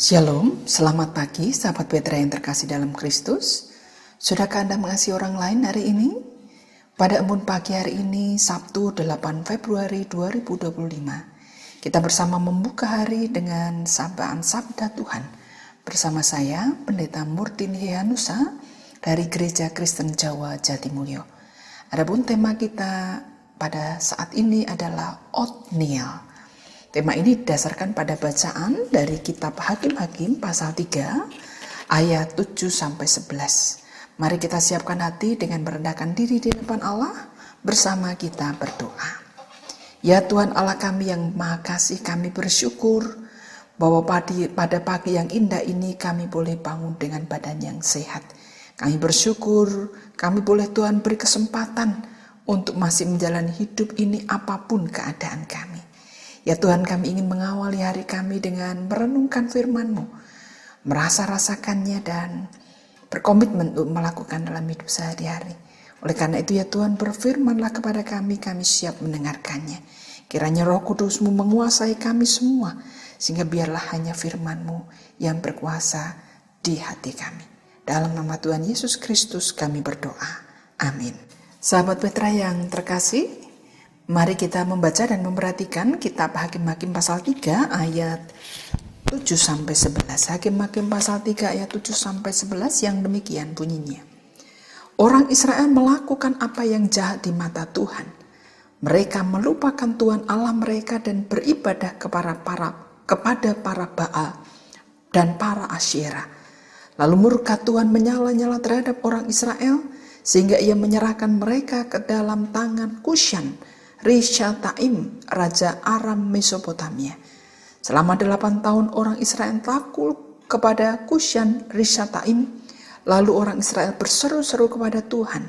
Shalom, selamat pagi sahabat Petra yang terkasih dalam Kristus. Sudahkah Anda mengasihi orang lain hari ini? Pada embun pagi hari ini, Sabtu 8 Februari 2025, kita bersama membuka hari dengan sapaan Sabda Tuhan. Bersama saya, Pendeta Murtin Hehanusa dari Gereja Kristen Jawa Jatimulyo. Adapun tema kita pada saat ini adalah Othniel. Tema ini didasarkan pada bacaan dari kitab Hakim-Hakim pasal 3 ayat 7-11. Mari kita siapkan hati dengan merendahkan diri di depan Allah, bersama kita berdoa. Ya Tuhan Allah kami yang Maha Kasih, kami bersyukur bahwa pada pagi yang indah ini kami boleh bangun dengan badan yang sehat. Kami bersyukur kami boleh Tuhan beri kesempatan untuk masih menjalani hidup ini apapun keadaan kami. Ya Tuhan, kami ingin mengawali hari kami dengan merenungkan firman-Mu, merasa-rasakannya dan berkomitmen untuk melakukan dalam hidup sehari-hari. Oleh karena itu ya Tuhan, berfirmanlah kepada kami siap mendengarkannya. Kiranya Roh Kudus-Mu menguasai kami semua, sehingga biarlah hanya firman-Mu yang berkuasa di hati kami. Dalam nama Tuhan Yesus Kristus kami berdoa. Amin. Sahabat Petra yang terkasih, mari kita membaca dan memperhatikan kitab Hakim-Hakim pasal 3 ayat 7-11. Hakim-Hakim pasal 3 ayat 7-11 yang demikian bunyinya. Orang Israel melakukan apa yang jahat di mata Tuhan. Mereka melupakan Tuhan Allah mereka dan beribadah kepada para Baal dan para Asyera. Lalu murka Tuhan menyala-nyala terhadap orang Israel sehingga ia menyerahkan mereka ke dalam tangan Kushan Rishathaim, Raja Aram Mesopotamia. Selama 8 tahun orang Israel takut kepada Kushan Rishathaim. Lalu orang Israel berseru-seru kepada Tuhan.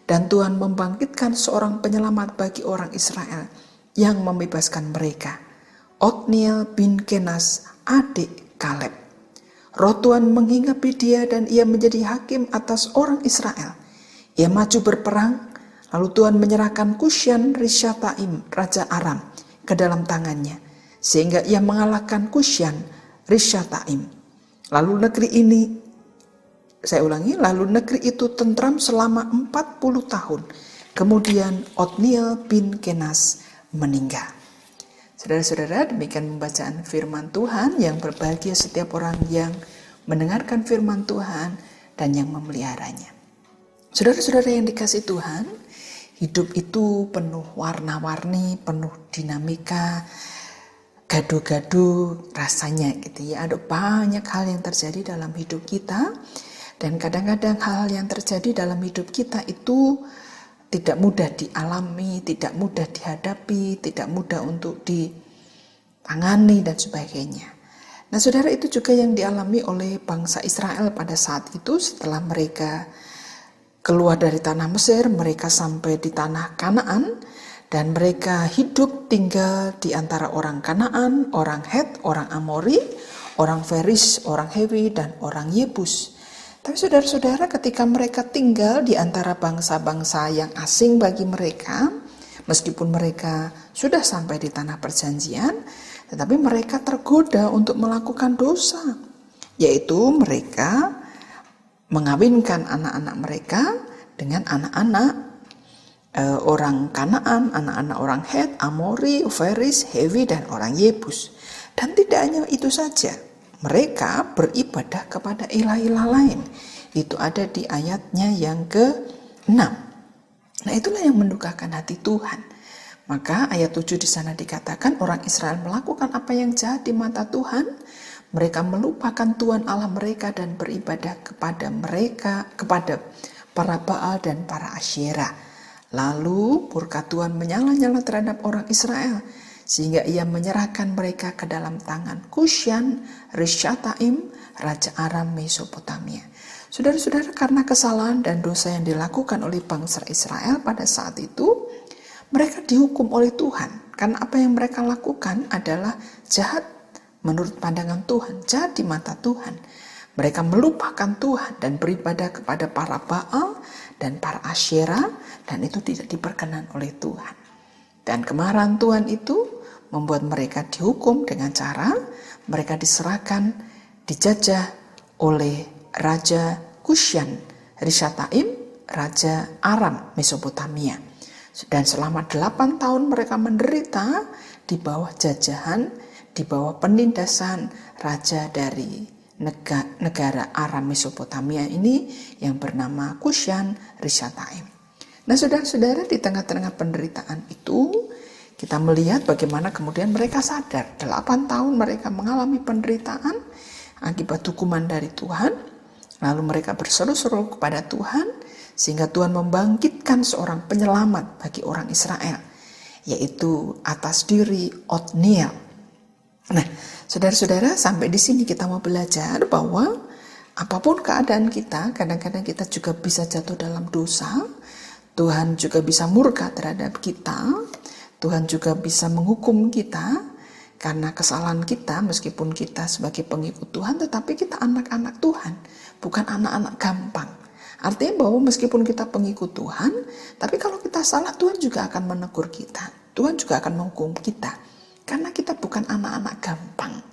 Dan Tuhan membangkitkan seorang penyelamat bagi orang Israel yang membebaskan mereka. Othniel bin Kenas, adik Kaleb. Roh Tuhan menghinggapi dia dan ia menjadi hakim atas orang Israel. Ia maju berperang. Lalu Tuhan menyerahkan Kushan Rishathaim, Raja Aram, ke dalam tangannya, sehingga ia mengalahkan Kushan Rishathaim. Lalu negeri itu tentram selama 40 tahun. Kemudian Othniel bin Kenas meninggal. Saudara-saudara, demikian pembacaan firman Tuhan. Yang berbahagia setiap orang yang mendengarkan firman Tuhan dan yang memeliharanya. Saudara-saudara yang dikasihi Tuhan, hidup itu penuh warna-warni, penuh dinamika, gaduh-gaduh rasanya gitu ya. Ada banyak hal yang terjadi dalam hidup kita, dan kadang-kadang hal yang terjadi dalam hidup kita itu tidak mudah dialami, tidak mudah dihadapi, tidak mudah untuk ditangani dan sebagainya. Nah saudara, itu juga yang dialami oleh bangsa Israel pada saat itu setelah mereka keluar dari tanah Mesir, mereka sampai di tanah Kanaan, dan mereka hidup tinggal di antara orang Kanaan, orang Het, orang Amori, orang Feris, orang Hewi, dan orang Yebus. Tapi saudara-saudara, ketika mereka tinggal di antara bangsa-bangsa yang asing bagi mereka, meskipun mereka sudah sampai di tanah perjanjian, tetapi mereka tergoda untuk melakukan dosa, yaitu mereka mengawinkan anak-anak mereka dengan anak-anak orang Kanaan, anak-anak orang Het, Amori, Feris, Hewi, dan orang Yebus. Dan tidak hanya itu saja, mereka beribadah kepada ilah-ilah lain. Itu ada di ayatnya yang ke-6. Nah itulah yang mendukakan hati Tuhan. Maka ayat 7 di sana dikatakan orang Israel melakukan apa yang jahat di mata Tuhan. Mereka melupakan Tuhan Allah mereka dan beribadah kepada para Baal dan para Asyera. Lalu murka Tuhan menyala-nyala terhadap orang Israel, sehingga ia menyerahkan mereka ke dalam tangan Kushan Rishathaim, Raja Aram Mesopotamia. Saudara-saudara, karena kesalahan dan dosa yang dilakukan oleh bangsa Israel pada saat itu, mereka dihukum oleh Tuhan. Karena apa yang mereka lakukan adalah jahat menurut pandangan Tuhan, jahat di mata Tuhan. Mereka melupakan Tuhan dan beribadah kepada para Baal dan para Asyera, dan itu tidak diperkenan oleh Tuhan. Dan kemarahan Tuhan itu membuat mereka dihukum dengan cara mereka diserahkan dijajah oleh Raja Kusyan Risataim, Raja Aram Mesopotamia. Dan selama 8 tahun mereka menderita di bawah jajahan, di bawah penindasan raja dari negara Aram Mesopotamia ini yang bernama Kusyan Risataim. Nah saudara-saudara, di tengah-tengah penderitaan itu kita melihat bagaimana kemudian mereka sadar 8 tahun mereka mengalami penderitaan akibat hukuman dari Tuhan. Lalu mereka berseru-seru kepada Tuhan sehingga Tuhan membangkitkan seorang penyelamat bagi orang Israel, yaitu atas diri Otniel. Nah saudara-saudara, sampai di sini kita mau belajar bahwa apapun keadaan kita, kadang-kadang kita juga bisa jatuh dalam dosa. Tuhan juga bisa murka terhadap kita. Tuhan juga bisa menghukum kita karena kesalahan kita, meskipun kita sebagai pengikut Tuhan, tetapi kita anak-anak Tuhan, bukan anak-anak gampang. Artinya bahwa meskipun kita pengikut Tuhan, tapi kalau kita salah, Tuhan juga akan menegur kita. Tuhan juga akan menghukum kita. Karena kita bukan anak-anak gampang.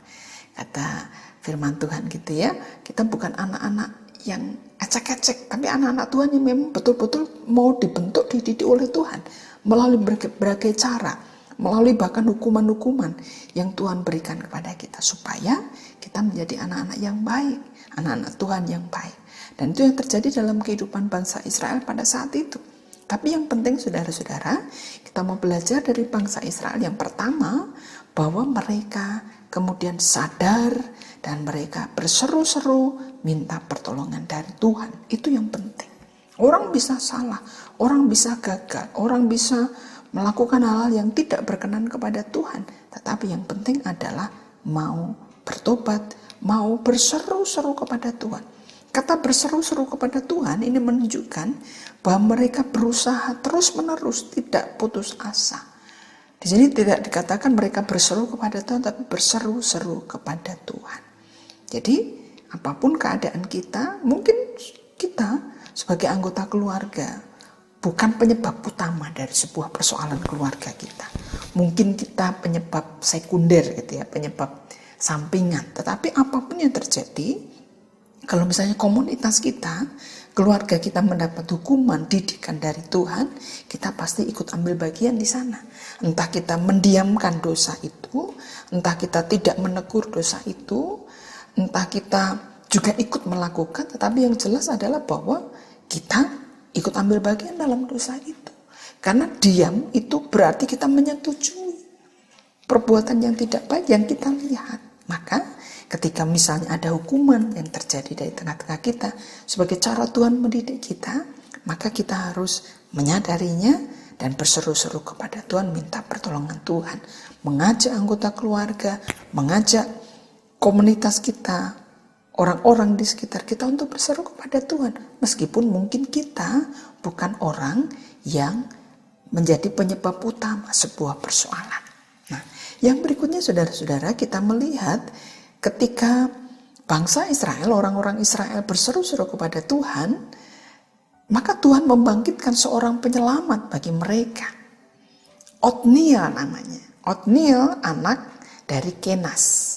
Kata firman Tuhan gitu ya, kita bukan anak-anak yang ecek-ecek, tapi anak-anak Tuhan yang memang betul-betul mau dibentuk, dididik oleh Tuhan melalui berbagai cara, melalui bahkan hukuman-hukuman yang Tuhan berikan kepada kita supaya kita menjadi anak-anak yang baik, anak-anak Tuhan yang baik. Dan itu yang terjadi dalam kehidupan bangsa Israel pada saat itu. Tapi yang penting saudara-saudara, kita mau belajar dari bangsa Israel yang pertama, bahwa mereka kemudian sadar dan mereka berseru-seru minta pertolongan dari Tuhan. Itu yang penting. Orang bisa salah, orang bisa gagal, orang bisa melakukan hal-hal yang tidak berkenan kepada Tuhan. Tetapi yang penting adalah mau bertobat, mau berseru-seru kepada Tuhan. Kata berseru-seru kepada Tuhan ini menunjukkan bahwa mereka berusaha terus-menerus, tidak putus asa. Di sini tidak dikatakan mereka berseru kepada Tuhan, tapi berseru-seru kepada Tuhan. Jadi apapun keadaan kita, mungkin kita sebagai anggota keluarga bukan penyebab utama dari sebuah persoalan keluarga kita. Mungkin kita penyebab sekunder gitu ya, penyebab sampingan. Tetapi apapun yang terjadi, kalau misalnya komunitas kita, keluarga kita mendapat hukuman, didikan dari Tuhan, kita pasti ikut ambil bagian di sana. Entah kita mendiamkan dosa itu, entah kita tidak menegur dosa itu, entah kita juga ikut melakukan, tetapi yang jelas adalah bahwa kita ikut ambil bagian dalam dosa itu. Karena diam itu berarti kita menyetujui perbuatan yang tidak baik yang kita lihat. Maka ketika misalnya ada hukuman yang terjadi dari tengah-tengah kita, sebagai cara Tuhan mendidik kita, maka kita harus menyadarinya dan berseru-seru kepada Tuhan, minta pertolongan Tuhan. Mengajak anggota keluarga, mengajak komunitas kita, orang-orang di sekitar kita untuk berseru kepada Tuhan. Meskipun mungkin kita bukan orang yang menjadi penyebab utama sebuah persoalan. Nah, yang berikutnya saudara-saudara, kita melihat ketika bangsa Israel, orang-orang Israel berseru-seru kepada Tuhan, maka Tuhan membangkitkan seorang penyelamat bagi mereka. Otniel namanya. Otniel anak dari Kenas.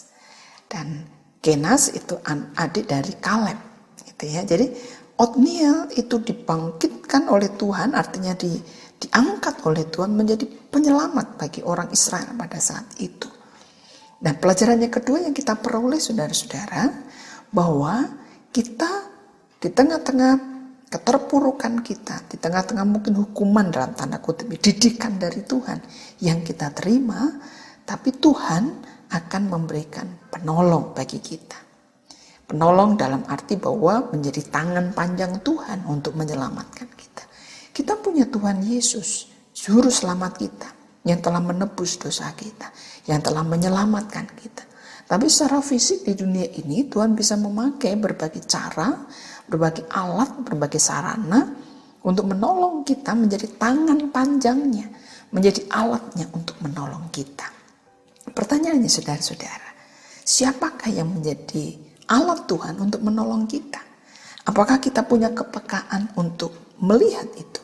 Dan Kenas itu adik dari Kaleb. Gitu ya. Jadi Otniel itu dibangkitkan oleh Tuhan, artinya diangkat oleh Tuhan menjadi penyelamat bagi orang Israel pada saat itu. Dan pelajaran yang kedua yang kita peroleh saudara-saudara, bahwa kita di tengah-tengah keterpurukan kita, di tengah-tengah mungkin hukuman dalam tanda kutip, didikan dari Tuhan yang kita terima, tapi Tuhan akan memberikan penolong bagi kita. Penolong dalam arti bahwa menjadi tangan panjang Tuhan untuk menyelamatkan kita. Kita punya Tuhan Yesus, juru selamat kita, yang telah menebus dosa kita, yang telah menyelamatkan kita. Tapi secara fisik di dunia ini Tuhan bisa memakai berbagai cara, berbagai alat, berbagai sarana untuk menolong kita, menjadi tangan panjangnya, menjadi alatnya untuk menolong kita. Pertanyaannya saudara-saudara, siapakah yang menjadi alat Tuhan untuk menolong kita? Apakah kita punya kepekaan untuk melihat itu?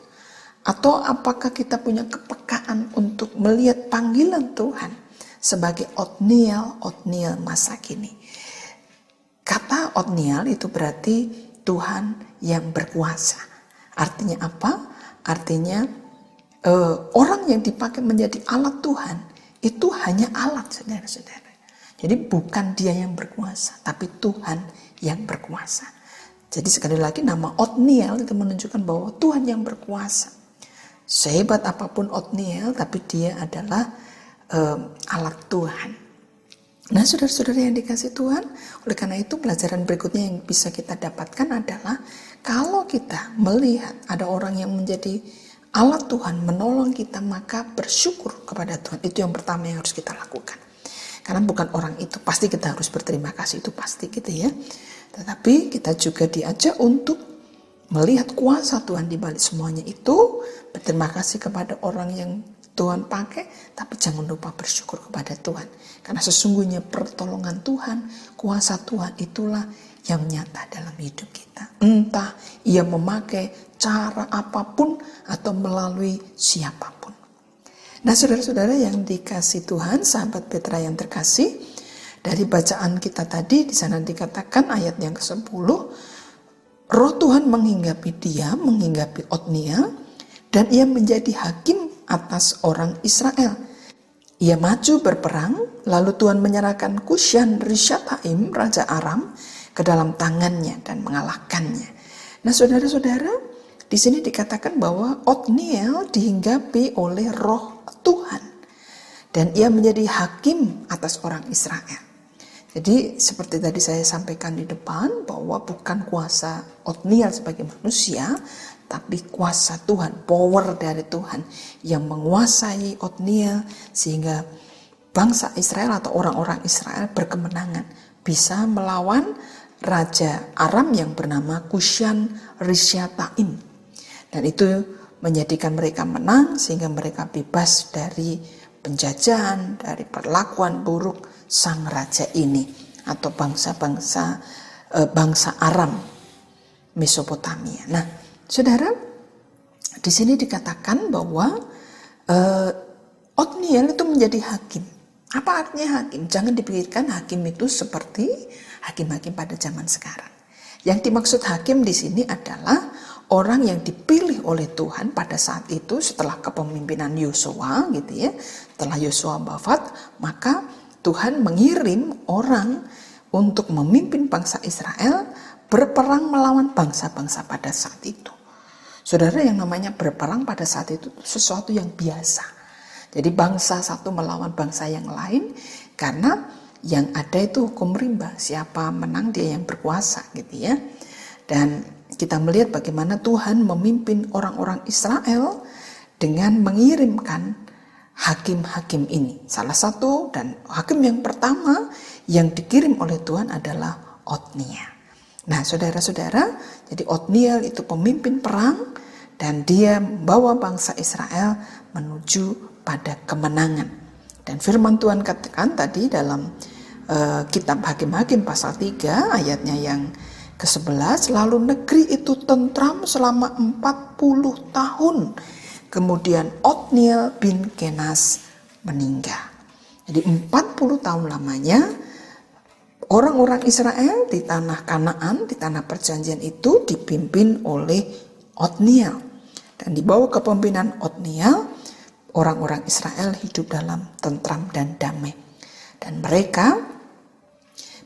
Atau apakah kita punya kepekaan untuk melihat panggilan Tuhan sebagai Otniel masa kini? Kata Otniel itu berarti Tuhan yang berkuasa. Artinya apa? Artinya orang yang dipakai menjadi alat Tuhan itu hanya alat, saudara-saudara. Jadi bukan dia yang berkuasa, tapi Tuhan yang berkuasa. Jadi sekali lagi nama Otniel itu menunjukkan bahwa Tuhan yang berkuasa. Sehebat apapun Otniel, tapi dia adalah alat Tuhan. Nah, saudara-saudara yang dikasih Tuhan, oleh karena itu pelajaran berikutnya yang bisa kita dapatkan adalah kalau kita melihat ada orang yang menjadi alat Tuhan menolong kita, maka bersyukur kepada Tuhan. Itu yang pertama yang harus kita lakukan. Karena bukan orang itu, pasti kita harus berterima kasih, itu pasti gitu ya. Tetapi kita juga diajak untuk melihat kuasa Tuhan di balik semuanya itu, berterima kasih kepada orang yang Tuhan pakai, tapi jangan lupa bersyukur kepada Tuhan. Karena sesungguhnya pertolongan Tuhan, kuasa Tuhan itulah yang nyata dalam hidup kita. Entah ia memakai cara apapun atau melalui siapapun. Nah, saudara-saudara yang dikasih Tuhan, sahabat Petra yang terkasih, dari bacaan kita tadi di sana dikatakan ayat yang ke-10, Roh Tuhan menghinggapi dia, menghinggapi Otniel, dan ia menjadi hakim atas orang Israel. Ia maju berperang, lalu Tuhan menyerahkan Kushan Rishathaim, Raja Aram, ke dalam tangannya dan mengalahkannya. Nah, saudara-saudara, di sini dikatakan bahwa Otniel dihinggapi oleh Roh Tuhan, dan ia menjadi hakim atas orang Israel. Jadi seperti tadi saya sampaikan di depan, bahwa bukan kuasa Otniel sebagai manusia, tapi kuasa Tuhan, power dari Tuhan yang menguasai Otniel sehingga bangsa Israel atau orang-orang Israel berkemenangan bisa melawan Raja Aram yang bernama Kushan Rishathaim. Dan itu menjadikan mereka menang sehingga mereka bebas dari penjajahan, dari perlakuan buruk sang raja ini atau bangsa Aram Mesopotamia. Nah, saudara, di sini dikatakan bahwa Otniel itu menjadi hakim. Apa artinya hakim? Jangan dipikirkan hakim itu seperti hakim-hakim pada zaman sekarang. Yang dimaksud hakim di sini adalah orang yang dipilih oleh Tuhan pada saat itu setelah kepemimpinan Yosua, gitu ya. Setelah Yosua wafat, maka Tuhan mengirim orang untuk memimpin bangsa Israel berperang melawan bangsa-bangsa pada saat itu. Saudara, yang namanya berperang pada saat itu sesuatu yang biasa. Jadi bangsa satu melawan bangsa yang lain, karena yang ada itu hukum rimba, siapa menang dia yang berkuasa, gitu ya. Dan kita melihat bagaimana Tuhan memimpin orang-orang Israel dengan mengirimkan hakim-hakim ini. Salah satu dan hakim yang pertama yang dikirim oleh Tuhan adalah Otniel. Nah, saudara-saudara, jadi Otniel itu pemimpin perang dan dia membawa bangsa Israel menuju pada kemenangan. Dan firman Tuhan katakan tadi dalam kitab Hakim-Hakim pasal 3 ayatnya yang ke-11, lalu negeri itu tentram selama 40 tahun. Kemudian Otniel bin Kenas meninggal. Jadi 40 tahun lamanya orang-orang Israel di tanah Kanaan, di tanah perjanjian itu dipimpin oleh Otniel. Dan di bawah kepemimpinan Otniel, orang-orang Israel hidup dalam tentram dan damai. Dan mereka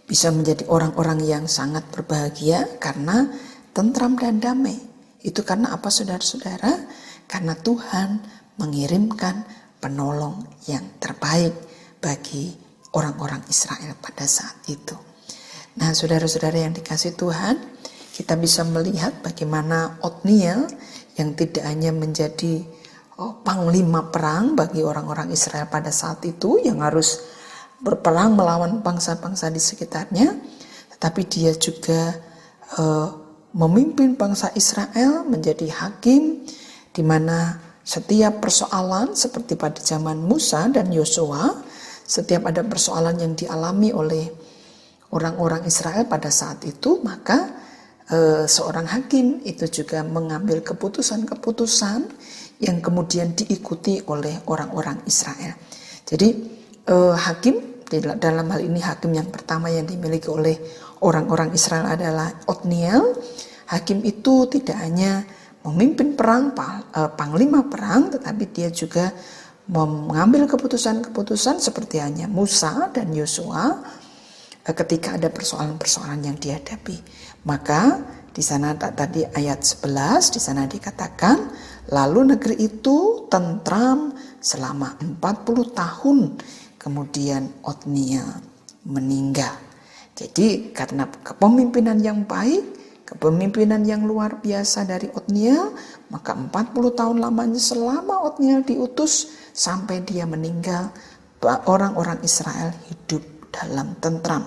bisa menjadi orang-orang yang sangat berbahagia karena tentram dan damai. Itu karena apa, saudara-saudara? Karena Tuhan mengirimkan penolong yang terbaik bagi orang-orang Israel pada saat itu. Nah, saudara-saudara yang dikasih Tuhan, kita bisa melihat bagaimana Otniel yang tidak hanya menjadi panglima perang bagi orang-orang Israel pada saat itu yang harus berperang melawan bangsa-bangsa di sekitarnya, tetapi dia juga memimpin bangsa Israel menjadi hakim, di mana setiap persoalan seperti pada zaman Musa dan Yosua, setiap ada persoalan yang dialami oleh orang-orang Israel pada saat itu, maka seorang hakim itu juga mengambil keputusan-keputusan yang kemudian diikuti oleh orang-orang Israel. Jadi hakim dalam hal ini hakim yang pertama yang dimiliki oleh orang-orang Israel adalah Otniel. Hakim itu tidak hanya memimpin perang, panglima perang, tetapi dia juga mengambil keputusan-keputusan seperti hanya Musa dan Yosua ketika ada persoalan-persoalan yang dihadapi. Maka di sana tadi ayat 11 di sana dikatakan, lalu negeri itu tentram selama 40 tahun. Kemudian Otniel meninggal. Jadi karena kepemimpinan yang baik, kepemimpinan yang luar biasa dari Otniel, maka 40 tahun lamanya selama Otniel diutus sampai dia meninggal, orang-orang Israel hidup dalam tentram.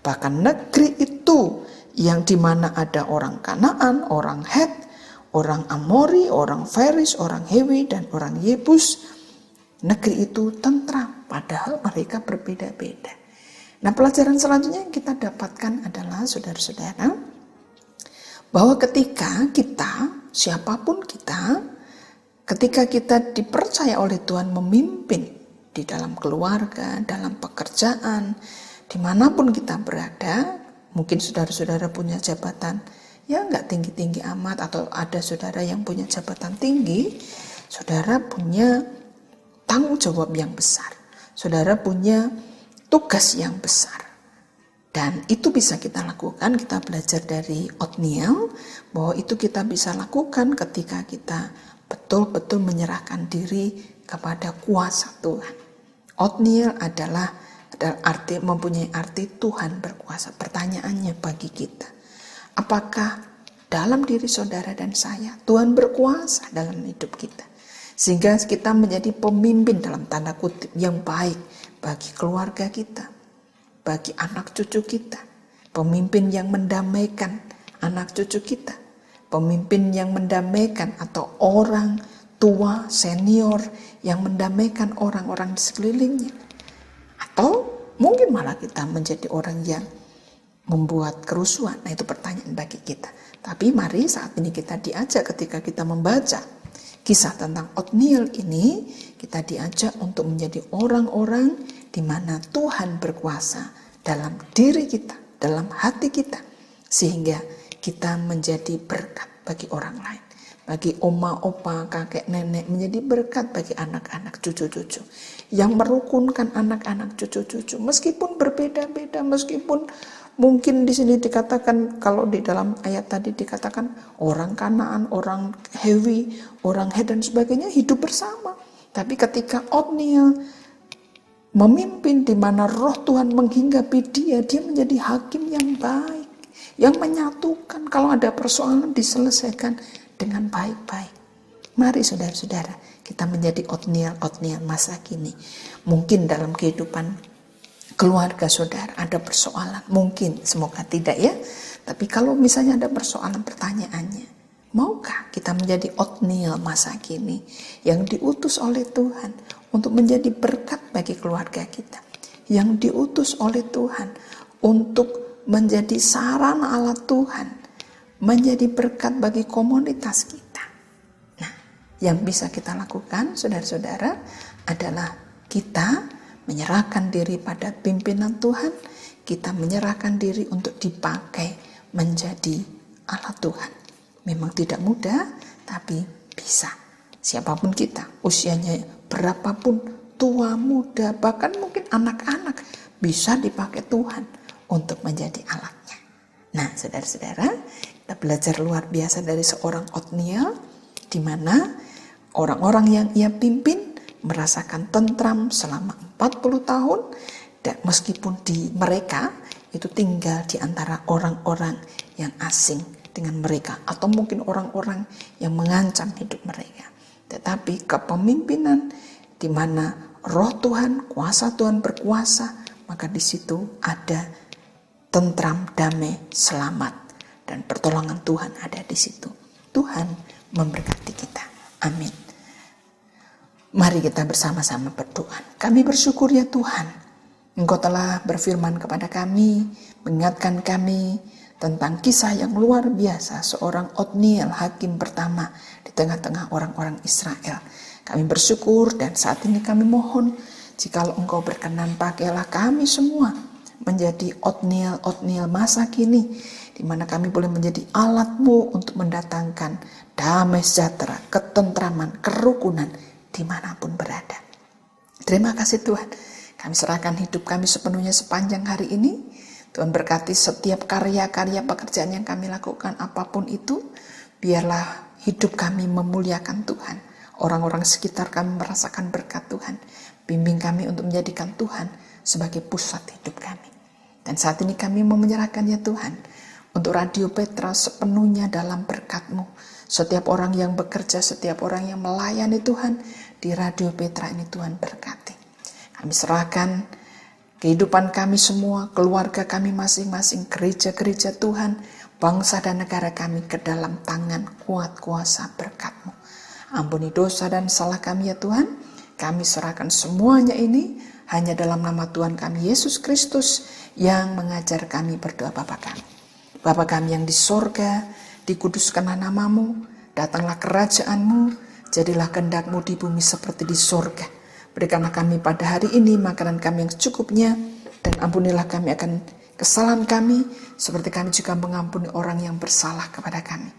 Bahkan negeri itu yang dimana ada orang Kanaan, orang Het, orang Amori, orang Feris, orang Hewi, dan orang Yebus, negeri itu tentram, padahal mereka berbeda-beda. Nah, pelajaran selanjutnya yang kita dapatkan adalah, saudara-saudara, bahwa ketika kita, siapapun kita, ketika kita dipercaya oleh Tuhan memimpin di dalam keluarga, dalam pekerjaan, dimanapun kita berada, mungkin saudara-saudara punya jabatan ya nggak tinggi-tinggi amat, atau ada saudara yang punya jabatan tinggi, saudara punya tanggung jawab yang besar, saudara punya tugas yang besar. Dan itu bisa kita lakukan, kita belajar dari Otniel, bahwa itu kita bisa lakukan ketika kita betul-betul menyerahkan diri kepada kuasa Tuhan. Otniel adalah mempunyai arti Tuhan berkuasa. Pertanyaannya bagi kita, apakah dalam diri saudara dan saya Tuhan berkuasa dalam hidup kita, sehingga kita menjadi pemimpin dalam tanda kutip yang baik bagi keluarga kita, bagi anak cucu kita, pemimpin yang mendamaikan anak cucu kita, pemimpin yang mendamaikan atau orang tua senior yang mendamaikan orang-orang di sekelilingnya, atau mungkin malah kita menjadi orang yang membuat kerusuhan. Nah, itu pertanyaan bagi kita. Tapi mari saat ini kita diajak, ketika kita membaca kisah tentang Otniel ini, kita diajak untuk menjadi orang-orang di mana Tuhan berkuasa dalam diri kita, dalam hati kita, sehingga kita menjadi berkat bagi orang lain, bagi oma, opa, kakek, nenek, menjadi berkat bagi anak-anak, cucu-cucu, yang merukunkan anak-anak, cucu-cucu, meskipun berbeda-beda, meskipun mungkin di sini dikatakan, kalau di dalam ayat tadi dikatakan orang Kanaan, orang Hewi, orang Het dan sebagainya hidup bersama. Tapi ketika Otniel memimpin di mana roh Tuhan menghinggapi dia menjadi hakim yang baik, yang menyatukan. Kalau ada persoalan diselesaikan dengan baik-baik. Mari saudara-saudara, kita menjadi Otniel masa kini. Mungkin dalam kehidupan keluarga saudara ada persoalan, mungkin, semoga tidak ya. Tapi kalau misalnya ada persoalan, pertanyaannya, maukah kita menjadi Otniel masa kini yang diutus oleh Tuhan untuk menjadi berkat bagi keluarga kita, yang diutus oleh Tuhan untuk menjadi sarana Allah Tuhan, menjadi berkat bagi komunitas kita. Nah, yang bisa kita lakukan, saudara-saudara, adalah kita menyerahkan diri pada pimpinan Tuhan, kita menyerahkan diri untuk dipakai menjadi Allah Tuhan. Memang tidak mudah, tapi bisa. Siapapun kita, usianya berapapun, tua, muda, bahkan mungkin anak-anak, bisa dipakai Tuhan untuk menjadi alatnya. Nah, saudara-saudara, kita belajar luar biasa dari seorang Otniel, di mana orang-orang yang ia pimpin merasakan tentram selama 40 tahun, dan meskipun di mereka itu tinggal di antara orang-orang yang asing dengan mereka, atau mungkin orang-orang yang mengancam hidup mereka. Tetapi kepemimpinan di mana roh Tuhan, kuasa Tuhan berkuasa, maka di situ ada tentram, damai, selamat, dan pertolongan Tuhan ada di situ. Tuhan memberkati kita. Amin. Mari kita bersama-sama berdoa. Kami bersyukur ya Tuhan, Engkau telah berfirman kepada kami, mengingatkan kami tentang kisah yang luar biasa seorang Otniel, hakim pertama di tengah-tengah orang-orang Israel. Kami bersyukur dan saat ini kami mohon Jikalau Engkau berkenan, pakailah kami semua menjadi otniel masa kini, di mana kami boleh menjadi alat-Mu untuk mendatangkan damai sejahtera, ketentraman, kerukunan dimanapun berada. Terima kasih Tuhan, kami serahkan hidup kami sepenuhnya sepanjang hari ini. Tuhan berkati setiap karya-karya pekerjaan yang kami lakukan, apapun itu, biarlah hidup kami memuliakan Tuhan. Orang-orang sekitar kami merasakan berkat Tuhan. Bimbing kami untuk menjadikan Tuhan sebagai pusat hidup kami. Dan saat ini kami mau menyerahkannya Tuhan, untuk Radio Petra sepenuhnya dalam berkat-Mu. Setiap orang yang bekerja, setiap orang yang melayani Tuhan di Radio Petra ini Tuhan berkati. Kami serahkan kehidupan kami semua, keluarga kami masing-masing, gereja-gereja Tuhan, bangsa dan negara kami ke dalam tangan kuat kuasa berkat-Mu. Ampuni dosa dan salah kami ya Tuhan. Kami serahkan semuanya ini hanya dalam nama Tuhan kami Yesus Kristus yang mengajar kami berdoa Bapa kami. Bapa kami yang di sorga, dikuduskanlah nama-Mu, datanglah kerajaan-Mu, jadilah kehendak-Mu di bumi seperti di sorga. Berikanlah kami pada hari ini makanan kami yang secukupnya, dan ampunilah kami akan kesalahan kami, seperti kami juga mengampuni orang yang bersalah kepada kami.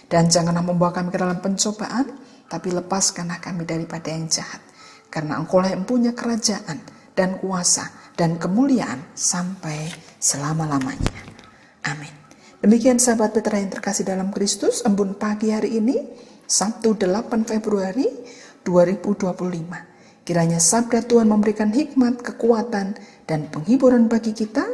Dan janganlah membawa kami ke dalam pencobaan, tapi lepaskanlah kami daripada yang jahat. Karena Engkau-lah yang punya kerajaan dan kuasa dan kemuliaan sampai selama-lamanya. Amin. Demikian sahabat Petra yang terkasih dalam Kristus, embun pagi hari ini, Sabtu 8 Februari 2025. Kiranya sabda Tuhan memberikan hikmat, kekuatan, dan penghiburan bagi kita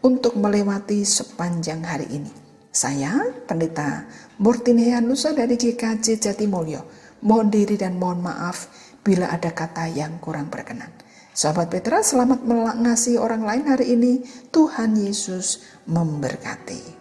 untuk melewati sepanjang hari ini. Saya, Pendeta Murtini Hanusa dari GKJ Jatimulyo, mohon diri dan mohon maaf bila ada kata yang kurang berkenan. Sahabat Petra, selamat mengasihi orang lain hari ini. Tuhan Yesus memberkati.